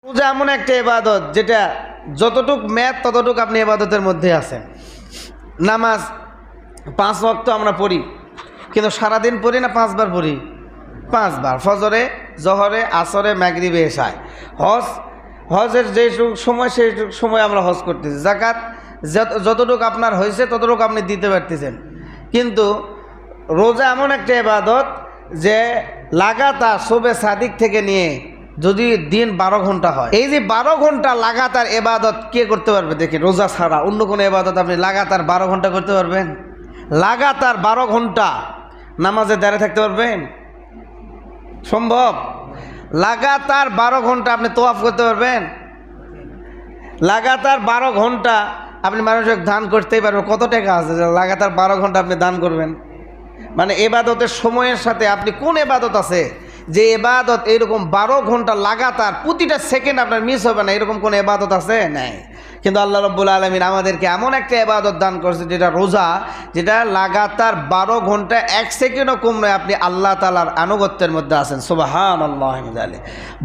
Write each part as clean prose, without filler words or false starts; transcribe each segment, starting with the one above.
রোজা এমন একটা ইবাদত যেটা যতটুক মেয়াদ ততটুক আপনি ইবাদতের মধ্যে আছেন। নামাজ 5 ওয়াক্ত আমরা পড়ি, কিন্তু সারাদিন পড়ি না 5 বার পড়ি? 5 বার, ফজরে, জহরে, আসরে, মাগরিবে, এশায়। হজের যে সময় সেই সময় আমরা হজ করতেছি। যাকাত যতটুকু আপনার হয়েছে ততটুকু আপনি দিতে পারতেছেন। কিন্তু রোজা এমন একটা ইবাদত যে লাগাতার শোবে সাদিক থেকে নিয়ে যদি দিন 12 ঘন্টা হয়, এই যে 12 ঘন্টা লাগাতার ইবাদত কে করতে পারবে? দেখি, রোজা ছাড়া অন্য কোনো ইবাদত আপনি লাগাতার 12 ঘন্টা করতে পারবেন? লাগাতার 12 ঘন্টা নামাজে দাঁড়িয়ে থাকতে পারবেন? সম্ভব? লাগাতার 12 ঘন্টা আপনি তোয়াফ করতে পারবেন? লাগাতার 12 ঘন্টা আপনি মানুষের দান করতেই পারবেন? কত টাকা আছে যে লাগাতার 12 ঘন্টা আপনি দান করবেন? মানে ইবাদতের সময়ের সাথে আপনি কোন ইবাদত আছে যে ইবাদত এরকম 12 ঘন্টা লাগাতার প্রতিটা সেকেন্ড আপনার মিস হবে না, এরকম কোন ইবাদত আছে? নাই। কিন্তু আল্লাহ রাব্বুল আলামিন আমাদেরকে এমন একটা ইবাদত দান করেছে যেটা রোজা, যেটা লাগাতার 12 ঘন্টা 1 সেকেন্ডও কম নয় আপনি আল্লাহ তাআলার আনুগত্যের মধ্যে আছেন। সুবহানাল্লাহি ওয়া বিহামদিহি।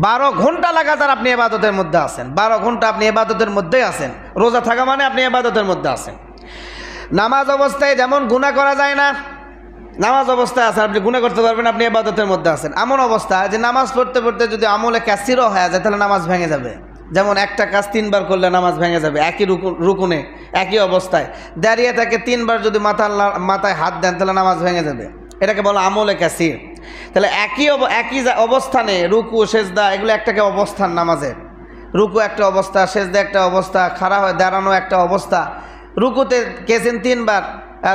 12 ঘন্টা লাগাতার আপনি ইবাদতের মধ্যে আছেন। 12 ঘন্টা আপনি ইবাদতের মধ্যেই আছেন। রোজা থাকা মানে আপনি ইবাদতের মধ্যে আছেন। নামাজ অবস্থায় যেমন গুনাহ করা যায় না, নামাজ অবস্থায় আছেন আপনি গুনাহ করতে পারবেন, আপনি ইবাদতের মধ্যে আছেন। এমন অবস্থা যে নামাজ পড়তে পড়তে যদি আমলে কাসিরও হয়ে যায় তাহলে নামাজ ভেঙে যাবে। যেমন একটা কাজ 3 বার করলে নামাজ ভেঙে যাবে, একই রুকুনে একই অবস্থায় দাঁড়িয়ে থাকে 3 বার যদি মাথায় হাত দেন তাহলে নামাজ ভেঙে যাবে। এটাকে বলা আমলে কাসির। তাহলে একই অবস্থানে রুকু সেজদা এগুলো একটাকে অবস্থান নামাজের। রুকু একটা অবস্থা, সেজদা একটা অবস্থা, খাড়া হয়ে দাঁড়ানো একটা অবস্থা। রুকুতে গেছেন 3 বার,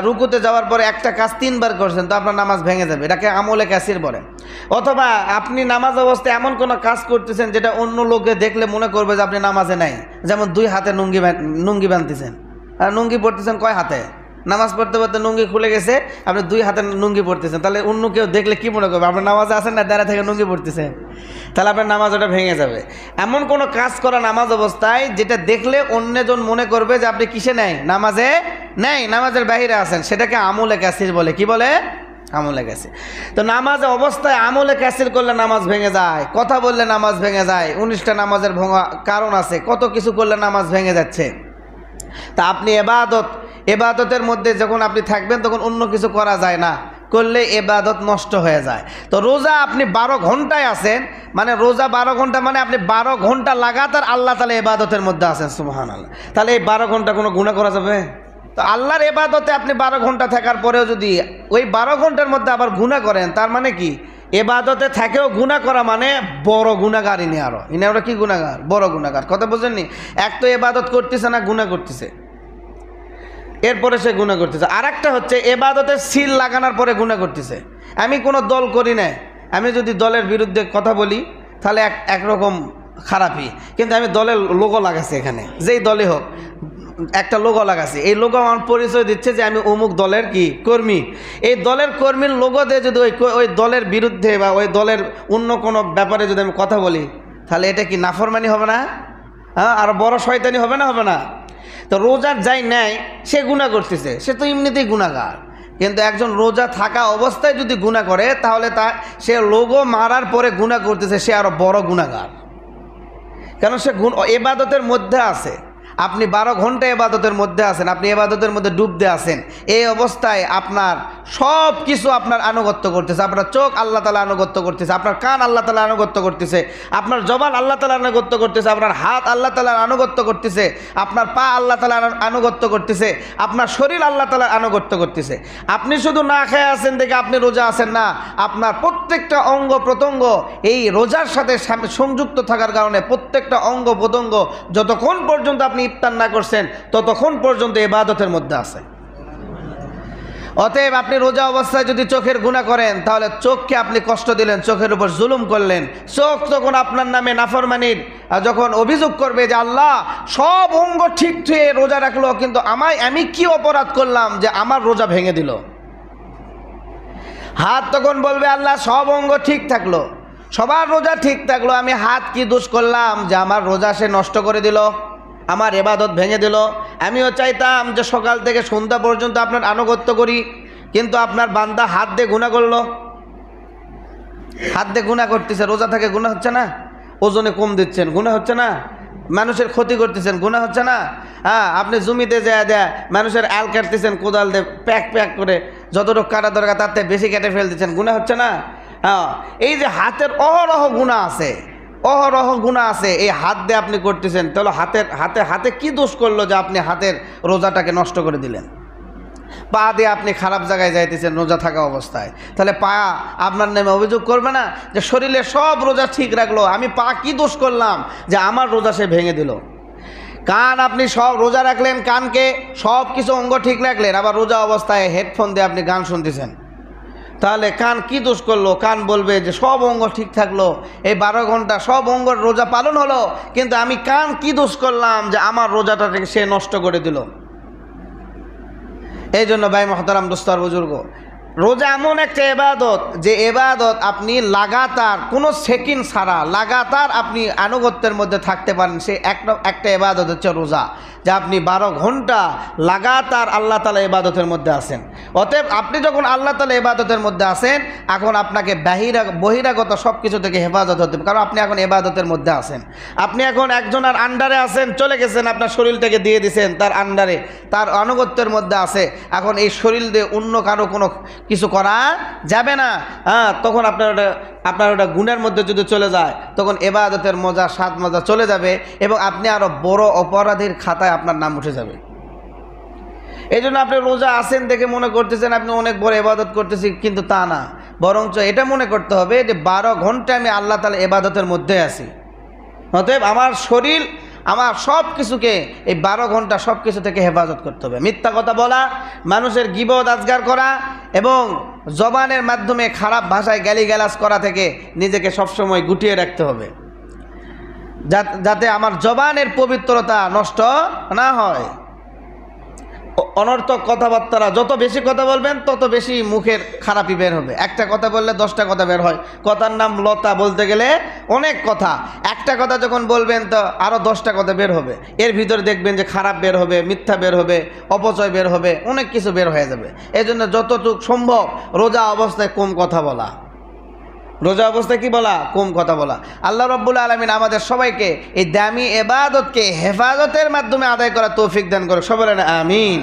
রুকুতে যাওয়ার পরে একটা কাজ 3 বার করছেন, তো আপনার নামাজ ভেঙে যাবে। এটাকে আমলে কাসির বলে। অথবা আপনি নামাজ অবস্থায় এমন কোনো কাজ করতেছেন যেটা অন্য লোকে দেখলে মনে করবে যে আপনি নামাজে নাই। যেমন 2 হাতে লুঙ্গি বাঁধতেছেন, আর লুঙ্গি পড়তেছেন কয় হাতে? নামাজ পড়তে পড়তে লুঙ্গি খুলে গেছে, আপনি 2 হাতে লুঙ্গি পড়তেছেন, তাহলে অন্য কেউ দেখলে কি মনে করবে? আপনার নামাজে আছেন না, দাঁড়া থেকে লুঙ্গি পড়তেছেন, তাহলে আপনার নামাজ ওটা ভেঙে যাবে। এমন কোনো কাজ করা নামাজ অবস্থায় যেটা দেখলে অন্যজন মনে করবে যে আপনি কিসে নেই? নামাজে নেই, নামাজের বাইরে আছেন, সেটাকে আমলে কাসির বলে। কি বলে? আমলে কাসির। তো নামাজ অবস্থায় আমলে কাসির করলে নামাজ ভেঙে যায়, কথা বললে নামাজ ভেঙে যায়। 19টা নামাজের ভাঙা কারণ আছে, কত কিছু করলে নামাজ ভেঙে যাচ্ছে। তা আপনি এবাদতের মধ্যে যখন আপনি থাকবেন তখন অন্য কিছু করা যায় না, করলে এবাদত নষ্ট হয়ে যায়। তো রোজা আপনি 12 ঘন্টায় আছেন, মানে রোজা 12 ঘন্টা মানে আপনি 12 ঘন্টা লাগাতার আল্লাহ তাআলা ইবাদতের মধ্যে আছেন। সুবহানাল্লাহ। তাহলে এই 12 ঘন্টা কোনো গুনাহ করা যাবে? তো আল্লাহর ইবাদতে আপনি 12 ঘন্টা থাকার পরেও যদি ওই 12 ঘন্টার মধ্যে আবার গুনাহ করেন, তার মানে কি? ইবাদতে থেকেও গুনাহ করা মানে বড় গুনাহগার। ইনি কি গুনাহগার? বড় গুনাহগার। কথা বুঝেননি? এক তো ইবাদত করতেছে না, গুনাহ করতেছে, এরপরে সে গুনাহ করতেছে। আর একটা হচ্ছে ইবাদতের সিল লাগানোর পরে গুনাহ করতেছে। আমি কোনো দল করি না, আমি যদি দলের বিরুদ্ধে কথা বলি তাহলে একরকম খারাপই, কিন্তু আমি দলের লোগো লাগাচ্ছি, এখানে যেই দলে হোক একটা লোগো লাগাচ্ছি, এই লোগো আমার পরিচয় দিচ্ছে যে আমি অমুক দলের কি কর্মী। এই দলের কর্মীর লোগো দিয়ে যদি ওই দলের বিরুদ্ধে বা ওই দলের অন্য কোনো ব্যাপারে যদি আমি কথা বলি, তাহলে এটা কি নাফরমানি হবে না? হ্যাঁ, আর বড় শয়তানি হবে না? হবে না? তো রোজার যাই নেয় সে গুনাহ করতেছে, সে তো এমনিতেই গুনাহগার। কিন্তু একজন রোজা থাকা অবস্থায় যদি গুনাহ করে তাহলে সে লোগো মারার পরে গুনাহ করতেছে, সে আরো বড় গুনাহগার। কারণ সে ইবাদতের মধ্যে আছে। আপনি 12 ঘন্টা ইবাদতের মধ্যে আছেন, আপনি ইবাদতের মধ্যে ডুব দিয়ে আছেন। এই অবস্থায় আপনার সব কিছু আপনার আনুগত্য করতেছে। আপনার চোখ আল্লাহ তাআলা আনুগত্য করতেছে, আপনার কান আল্লাহ তাআলা আনুগত্য করতেছে, আপনার জবান আল্লাহ তাআলা আনুগত্য করতেছে, আপনার হাত আল্লাহ তাআলার আনুগত্য করতেছে, আপনার পা আল্লাহ তাআলার আনুগত্য করতেছে, আপনার শরীর আল্লাহ তাআলার আনুগত্য করতেছে। আপনি শুধু না খেয়ে আছেন দেখে আপনি রোজা আছেন না, আপনার প্রত্যেকটা অঙ্গ প্রত্যঙ্গ এই রোজার সাথে সংযুক্ত থাকার কারণে প্রত্যেকটা অঙ্গ প্রত্যঙ্গ যতক্ষণ পর্যন্ত আপনি ইফতার না করছেন ততক্ষণ পর্যন্ত ইবাদতের মধ্যে আছে। অতএব আপনি রোজা অবস্থায় যদি চোখের গুনাহ করেন তাহলে চোখকে আপনি কষ্ট দিলেন, চোখের উপর জুলুম করলেন। চোখ তখন আপনার নামে নাফরমানির যখন অভিযোগ করবে যে আল্লাহ সব অঙ্গ ঠিক হয়ে রোজা রাখলো, কিন্তু আমি কি অপরাধ করলাম যে আমার রোজা ভেঙে দিল? হাত তখন বলবে আল্লাহ সব অঙ্গ ঠিক থাকলো, সবার রোজা ঠিক থাকলো, আমি হাত কি দোষ করলাম যে আমার রোজা সে নষ্ট করে দিল, আমার ইবাদত ভেঙে দিল? আমিও চাইতাম যে সকাল থেকে সন্ধ্যা পর্যন্ত আপনার আনুগত্য করি, কিন্তু আপনার বান্দা হাত দিয়ে গুনাহ করলো, হাত দিয়ে গুনাহ করতেছে, রোজা থেকে গুনাহ হচ্ছে না? ওজনে কম দিচ্ছেন, গুনাহ হচ্ছে না? মানুষের ক্ষতি করতেছেন, গুনাহ হচ্ছে না? হ্যাঁ, আপনি জমিতে দেয় মানুষের আল কাটতেছেন কোদাল দিয়ে প্যাক প্যাক করে, যতটুকু কাটা দরকার তার থেকে বেশি কেটে ফেল দিচ্ছেন, গুনাহ হচ্ছে না? হ্যাঁ, এই যে হাতের অহরহ গুনাহ আছে, অহরহ গুনাহ আছে, এই হাত দিয়ে আপনি করতেছেন, তাহলে হাতে কি দোষ করলো যে আপনি হাতের রোজাটাকে নষ্ট করে দিলেন? পা দিয়ে আপনি খারাপ জায়গায় যাইতেছেন রোজা থাকা অবস্থায়, তাহলে পা আপনার নামে অভিযোগ করবে না যে শরীরের সব রোজা ঠিক রাখলো, আমি পা কি দোষ করলাম যে আমার রোজা সে ভেঙে দিল? কান আপনি সব রোজা রাখলেন, কানকে সব কিছু অঙ্গ ঠিক রাখলেন, আবার রোজা অবস্থায় হেডফোন দিয়ে আপনি গান শুনতেছেন, তাহলে কান কি দোষ করলো? কান বলবে যে সব অঙ্গ ঠিক থাকলো, এই 12 ঘন্টা সব অঙ্গর রোজা পালন হলো, কিন্তু আমি কান কি দোষ করলাম যে আমার রোজাটাকে সে নষ্ট করে দিল? এই জন্য ভাই মহতারাম দোস্তার বুজুর্গ, রোজা এমন একটা ইবাদত যে ইবাদত আপনি লাগাতার কোনো সেকেন্ড ছাড়া লাগাতার আপনি আনুগত্যের মধ্যে থাকতে পারেন, সে একটা ইবাদত হচ্ছে রোজা, যে আপনি 12 ঘন্টা লাগাতার আল্লাহ তাআলা ইবাদতের মধ্যে আছেন। অতএব আপনি যখন আল্লাহ তাআলা ইবাদতের মধ্যে আছেন, এখন আপনাকে বহিরাগত সব কিছু থেকে হেফাজত হতে হবে, কারণ আপনি এখন ইবাদতের মধ্যে আছেন। আপনি এখন একজনের আন্ডারে আছেন, চলে গেছেন, আপনার শরীরটাকে দিয়ে দিয়েছেন তার আন্ডারে, তার আনুগত্যের মধ্যে আছে, এখন এই শরীর দিয়ে অন্য কারো কোনো কিছু করা যাবে না। হ্যাঁ, তখন আপনার ওটা গুণের মধ্যে যদি চলে যায়, তখন ইবাদতের মজা, স্বাদ মজা চলে যাবে, এবং আপনি আরো বড় অপরাধীর খাতায় আপনার নাম উঠে যাবে। এই জন্য আপনি রোজা আছেন দেখে মনে করতেছেন আপনি অনেক বড় ইবাদত করতেছি, কিন্তু তা না, বরঞ্চ এটা মনে করতে হবে যে 12 ঘন্টা আমি আল্লাহ তাআলা ইবাদতের মধ্যে আছি। অতএব আমার শরীর, আমার সব কিছুকে এই 12 ঘন্টা সব কিছু থেকে হেফাজত করতে হবে। মিথ্যা কথা বলা, মানুষের গীবত আজগার করা এবং জবানের মাধ্যমে খারাপ ভাষায় গালিগালাজ করা থেকে নিজেকে সবসময় গুটিয়ে রাখতে হবে, যাতে আমার জবানের পবিত্রতা নষ্ট না হয়। অনর্থক কথাবার্তা, যত বেশি কথা বলবেন তত বেশি মুখের খারাপই বের হবে। একটা কথা বললে 10টা কথা বের হয়, কথার নাম লতা, বলতে গেলে অনেক কথা। একটা কথা যখন বলবেন তো আরও 10টা কথা বের হবে, এর ভিতরে দেখবেন যে খারাপ বের হবে, মিথ্যা বের হবে, অপচয় বের হবে, অনেক কিছু বের হয়ে যাবে। এই জন্য যতটুকু সম্ভব রোজা অবস্থায় কম কথা বলা, রোজা অবস্থায় কি বলা? কম কথা বলা। আল্লাহ রাব্বুল আলামিন আমাদের সবাইকে এই দামি ইবাদতকে হেফাজতের মাধ্যমে আদায় করা তৌফিক দান করে, সবাই বলেন আমিন।